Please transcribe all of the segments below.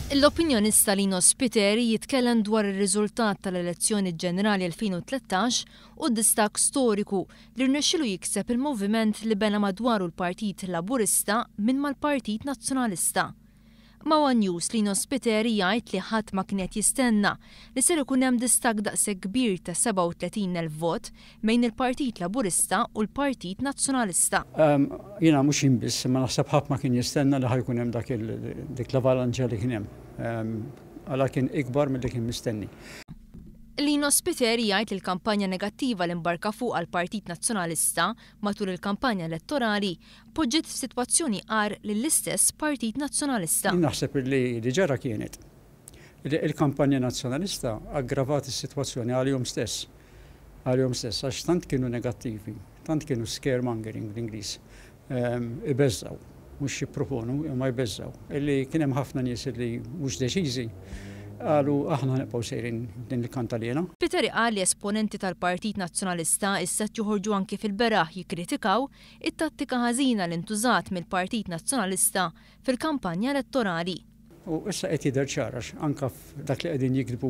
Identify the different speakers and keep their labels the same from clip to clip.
Speaker 1: L-opinjonista Lino Spiteri jitkellem dwar ir-riżultat tal-elezzjoni ġenerali 2013 u d-distak storiku li rnexxielu jikseb il-moviment li bena madwaru l-Partit Laburista minn mal-Partit Nazzjonalista. Ma' One News Lino Spiteri jgħid li ħadd ma kien qed jistenna li ser ikun hemm distak daqshekk kbir ta' 37,000 vot bejn il-Partit Laburista u l-Partit Nazzjonalista.
Speaker 2: Jiena mhux inbiss, ma naħseb ħadd ma kien jistenna li ħajkun hemm dik l-avalanġa li kien hemm. Għala kien ikbar milli kien mistenni.
Speaker 1: Lino Spiteri jgħid li l-kampanja negattiva li mbarka fuq għall-Partit Nazzjonalista matul il-kampanja elettorali poġġiet f'sitwazzjoni għar lill-istess Partit Nazzjonalista.
Speaker 2: Naħseb li ġara kienet il-kampanja nazzjonalista aggravat is-sitwazzjoni għalihom stess. Għax tant kienu negattivi, tant kienu scaremongering bl-Ingliż. Ibeżżaw, mhux jipproponu imma jbeżżaw. Illi kien hemm ħafna nies li mhux deċiżi għalu aħna nibqgħu sejrin din il-kantalina.
Speaker 1: Spiteri qal li esponenti tal-Partit Nazzjonalista issa joħorġu anki fil-beraħ jikkritikaw it-tattika ħażina li ntużat mill-Partit Nazzjonalista fil-kampanja elettorali.
Speaker 2: U issa qed jidher ċarax anke f'dak li qegħdin jikdbu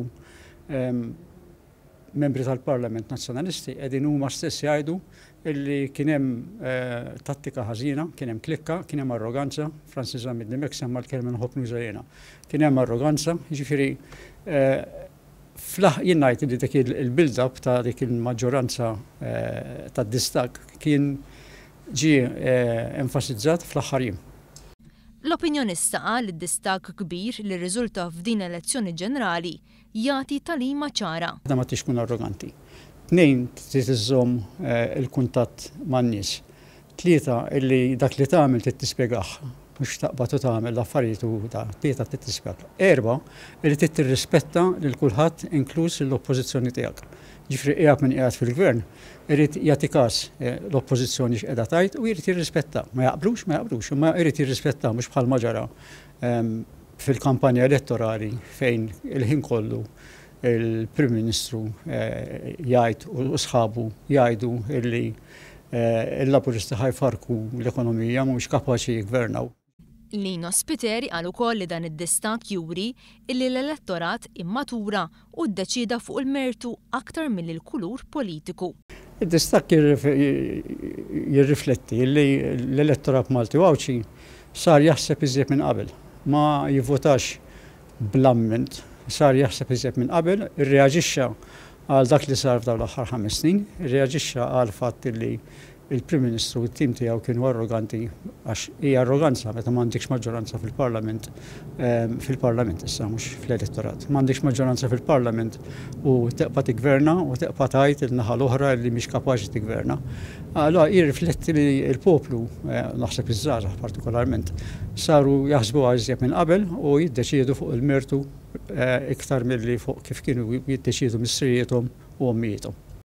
Speaker 2: membri tal-Parlament Nazzjonalisti qegħdin huma stess jgħidu illi kien hemm tattika ħażina, kien hemm klikka, kien hemm arroganza, Francis Zamid-Dimek semma l-kelma nħobb nużajjena. Kien hemm arroganza, jiġifieri jien ngħid li dik il-build-up ta' dik il-maġġoranza tad-distak kien ġie enfasizzat fl-aħħar jiem.
Speaker 1: L-opinjonista qal li d-distak kbir li rriżulta f'din l-elezzjoni ġenerali jagħti talima ċara.
Speaker 2: Da ma tix tkun arroganti. 2 trid iżżomm il-kuntatt man-nies. 3 illi dak li tagħmel trid tispjegah, mhux taqbad u tagħmel l-affarijiet u ta' 3 trid tispjegah. 4 illi trid tirrispetta lil kulħadd inkluż l-oppożizzjoni tiegħek. Ġifri qiegħed min qiegħed fil-gvern, irid jagħti każ l-oppożizzjoni x'qiegħda tgħid u jrid jirrispetta. Ma jaqblux, imma jrid jirrispetta mhux bħal ma ġara fil-kampanja elettorali fejn il-ħin kollu il-Prim Ministru jgħid u sħabu jgħidu illi il-Laburisti ħajfarku l-ekonomija mhux kapaċi jgvernaw.
Speaker 1: Lino Spiteri qal ukoll li dan id-distak juri illi l-elettorat immatura u ddeċida fuq il-mertu aktar mill-kulur politiku.
Speaker 2: Id-distak jirrifletti illi l-elettorat Malti Wawċi sar jaħseb iżjed minn qabel. Ma jivvotax bl-amment, sar jaħseb iżjed minn qabel, irreaġixxa għal dak li sar f'dawn l-aħħar 5 snin, irreaġixxa għal fatt li il-Prim Ministru u t-tim tiegħu kienu arroganti għax hija arroganza meta m'għandekx maġġoranza fil-Parlament issa mhux fl-elettorat. M'għandekx maġġoranza fil-Parlament u teqpa' tigverna u teqpa' tgħid il-naħa l-oħra li mhix kapaċi tigverna. Allura jirrifletti li l-poplu, naħseb iż-żgħażagħ partikolarment, saru jaħsbu iżjed minn qabel u jiddeċiedu fuq il-mertu iktar milli fuq kif kienu jiddeċiedu mis-sirjethom u ommijietom.